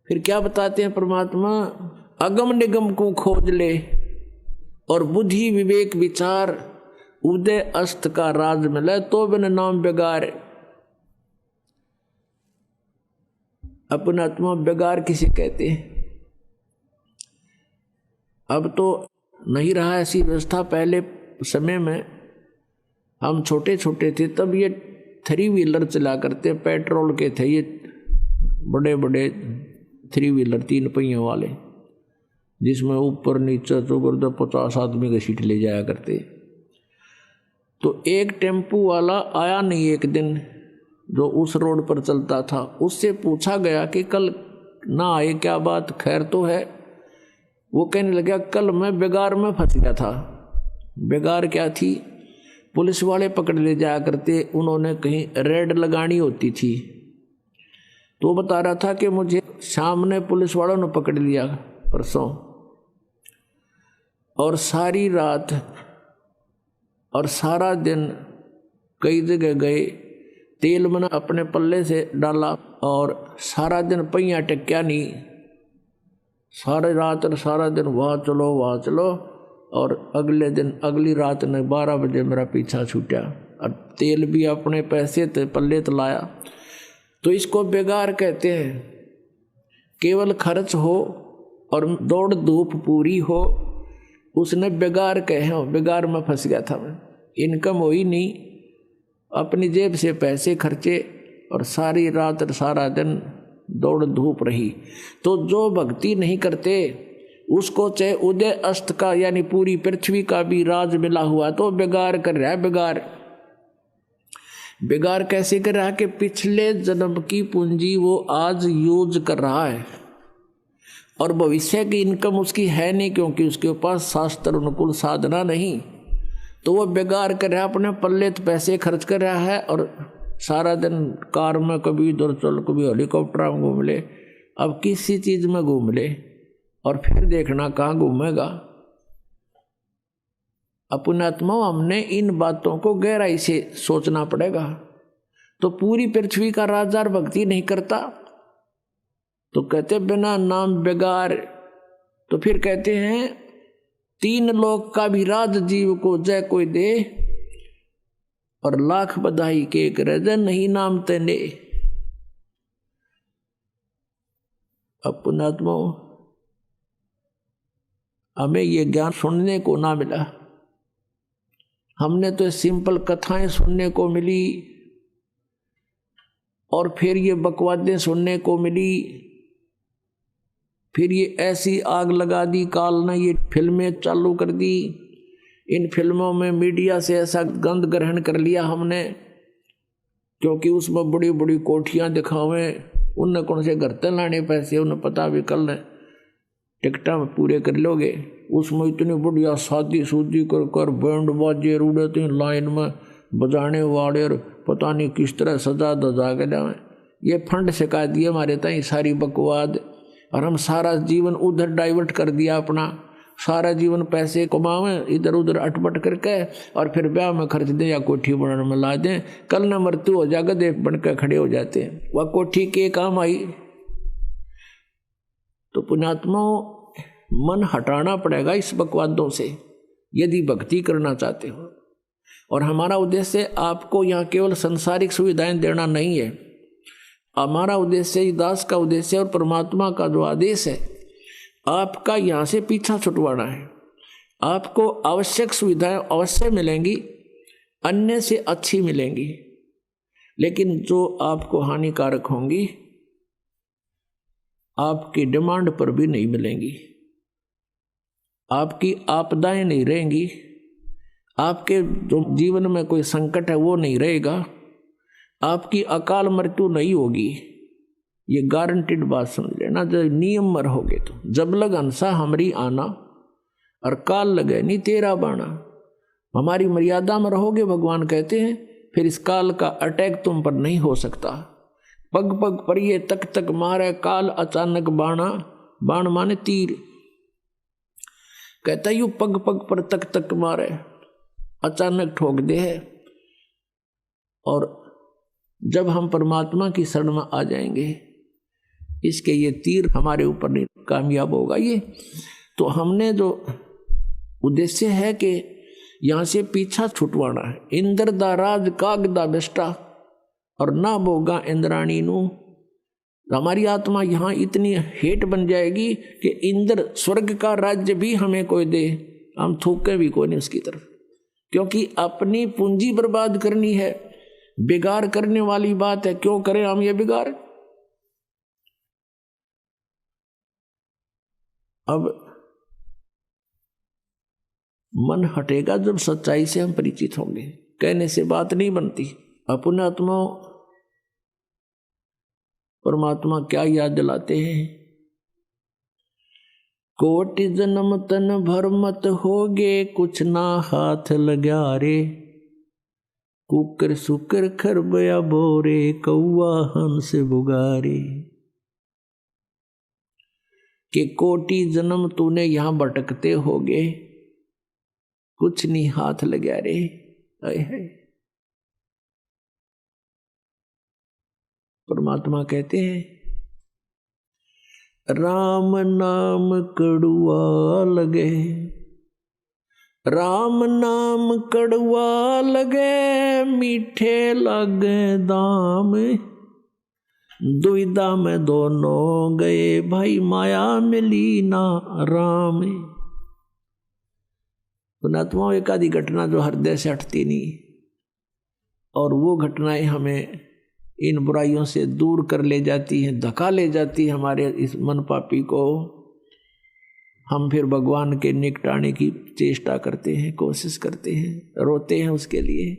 फिर क्या बताते हैं परमात्मा, अगम निगम को खोज ले और बुद्धि विवेक विचार उदय अस्त का राज मिले तो बिन नाम बेगार। अपना आत्मा बेगार किसे कहते हैं? अब तो नहीं रहा ऐसी व्यवस्था। पहले समय में हम छोटे छोटे थे तब ये 3 व्हीलर चला करते, पेट्रोल के थे ये बड़े बड़े 3 व्हीलर 3 पहियों वाले, जिसमें ऊपर नीचे चौगर्द 50 आदमी का सीट ले जाया करते। तो एक टेम्पू वाला आया नहीं एक दिन, जो उस रोड पर चलता था। उससे पूछा गया कि कल ना आए, क्या बात, खैर तो है? वो कहने लगा, कल मैं बेगार में फंस गया था। बेगार क्या थी? पुलिस वाले पकड़ ले जाया करते, उन्होंने कहीं रेड लगानी होती थी। तो बता रहा था कि मुझे शाम ने पुलिस वालों ने पकड़ लिया परसों, और सारी रात और सारा दिन कई जगह गए, तेल मैंने अपने पल्ले से डाला और सारा दिन पहिया टेक्या नहीं। सारी रात और सारा दिन वहाँ चलो वहाँ चलो, और अगले दिन अगली रात ने 12 बजे मेरा पीछा छूटा, और तेल भी अपने पैसे ते पल्ले तो लाया। तो इसको बेगार कहते हैं। केवल खर्च हो और दौड़ धूप पूरी हो, उसने बेगार कहे, बेगार में फंस गया था मैं। इनकम हुई नहीं, अपनी जेब से पैसे खर्चे और सारी रात और सारा दिन दौड़ धूप रही। तो जो भक्ति नहीं करते उसको चाहे उदय अस्त का यानी पूरी पृथ्वी का भी राज मिला हुआ तो बेगार कर रहा है। बेगार बेगार कैसे कर रहा है कि पिछले जन्म की पूंजी वो आज यूज कर रहा है और भविष्य की इनकम उसकी है नहीं, क्योंकि उसके पास शास्त्र अनुकूल साधना नहीं। तो वो बेगार कर रहा है, अपने पल्ले पैसे खर्च कर रहा है और सारा दिन कार में कभी इधर चल कभी हेलीकॉप्टर में घूम ले। अब किसी चीज में घूम ले और फिर देखना कहाँ घूमेगा। अपने आत्मा हमने इन बातों को गहराई से सोचना पड़ेगा। तो पूरी पृथ्वी का राजार भक्ति नहीं करता तो कहते बिना नाम बेगार। तो फिर कहते हैं 3 लोक का भी राज जीव को जय कोई दे, और लाख बधाई के एक रजन नहीं नाम तेने। अपना आत्मा हमें ये ज्ञान सुनने को ना मिला। हमने तो सिंपल कथाएं सुनने को मिली और फिर ये बकवादें सुनने को मिली। फिर ये ऐसी आग लगा दी काल ने, ये फिल्में चालू कर दी। इन फिल्मों में मीडिया से ऐसा गंध ग्रहण कर लिया हमने, क्योंकि उसमें बड़ी बड़ी कोठियां दिखावें, उनने कौन से घर तक लाने पैसे, उन्हें पता भी कल टिकटा में पूरे कर लोगे। उसमें इतनी बढ़िया शादी सूदी कर कर बैंड बाजे उड़ते हैं लाइन में, बजाने वाले और पता नहीं किस तरह सजा दजा के जाए। ये फंड सिखा दिए हमारे ताई सारी बकवाद, और हम सारा जीवन उधर डाइवर्ट कर दिया अपना। सारा जीवन पैसे कमावें इधर उधर अटपट करके और फिर ब्याह में खर्च दें या कोठी बनाने में ला दें। कल न मृत्यु हो जाएगा, देख बनकर खड़े हो जाते हैं। वह कोठी के काम आई। तो पुण्यात्माओं, मन हटाना पड़ेगा इस बकवादों से यदि भक्ति करना चाहते हो। और हमारा उद्देश्य आपको यहाँ केवल संसारिक सुविधाएं देना नहीं है। हमारा उद्देश्य, दास का उद्देश्य और परमात्मा का जो आदेश है, आपका यहाँ से पीछा छुटवाना है। आपको आवश्यक सुविधाएं अवश्य मिलेंगी, अन्य से अच्छी मिलेंगी, लेकिन जो आपको हानिकारक होंगी आपकी डिमांड पर भी नहीं मिलेंगी। आपकी आपदाएं नहीं रहेंगी, आपके जो जीवन में कोई संकट है वो नहीं रहेगा, आपकी अकाल मृत्यु नहीं होगी। ये गारंटीड बात समझ लेना। जब नियम में रहोगे तो जब लग हंसा हमरी आना और काल लगे नहीं तेरा बाना। हमारी मर्यादा में रहोगे भगवान कहते हैं, फिर इस काल का अटैक तुम पर नहीं हो सकता। पग पग पर ये तक तक मारे काल अचानक बाणा, बाण माने तीर। कहता यू पग पग पर तक तक मारे, अचानक ठोक दे है। और जब हम परमात्मा की शरण में आ जाएंगे इसके ये तीर हमारे ऊपर नहीं कामयाब होगा ये। तो हमने जो उद्देश्य है कि यहाँ से पीछा छुटवाना है। इंद्र दा राज काग दा बेष्टा और ना बोगा इंद्राणी नू। हमारी आत्मा यहाँ इतनी हेट बन जाएगी कि इंद्र स्वर्ग का राज्य भी हमें कोई दे, हम थूके भी कोई नहीं उसकी तरफ, क्योंकि अपनी पूंजी बर्बाद करनी है। बिगाड़ करने वाली बात है, क्यों करें हम ये बिगाड़। अब मन हटेगा जब सच्चाई से हम परिचित होंगे। कहने से बात नहीं बनती। अपने आत्मा परमात्मा क्या याद दिलाते हैं, कोटि जन्म तन भर मत होगे, कुछ ना हाथ लगा रे। कुकर सुकर खरबया बोरे, कौआ हंस बुगारे। कि कोटि जन्म तूने यहां भटकते होगे, कुछ नहीं हाथ लगा रे। है परमात्मा कहते हैं, राम नाम कड़ुआ लगे, राम नाम कड़ुआ लगे, मीठे लगे दाम। दुविधा में दोनों गए, भाई माया मिली ना राम। पुणात्मा एक आदि घटना जो हृदय से हटती नहीं, और वो घटनाएं हमें इन बुराइयों से दूर कर ले जाती हैं, धक्का ले जाती है हमारे इस मन पापी को। हम फिर भगवान के निकट आने की चेष्टा करते हैं, कोशिश करते हैं, रोते हैं उसके लिए।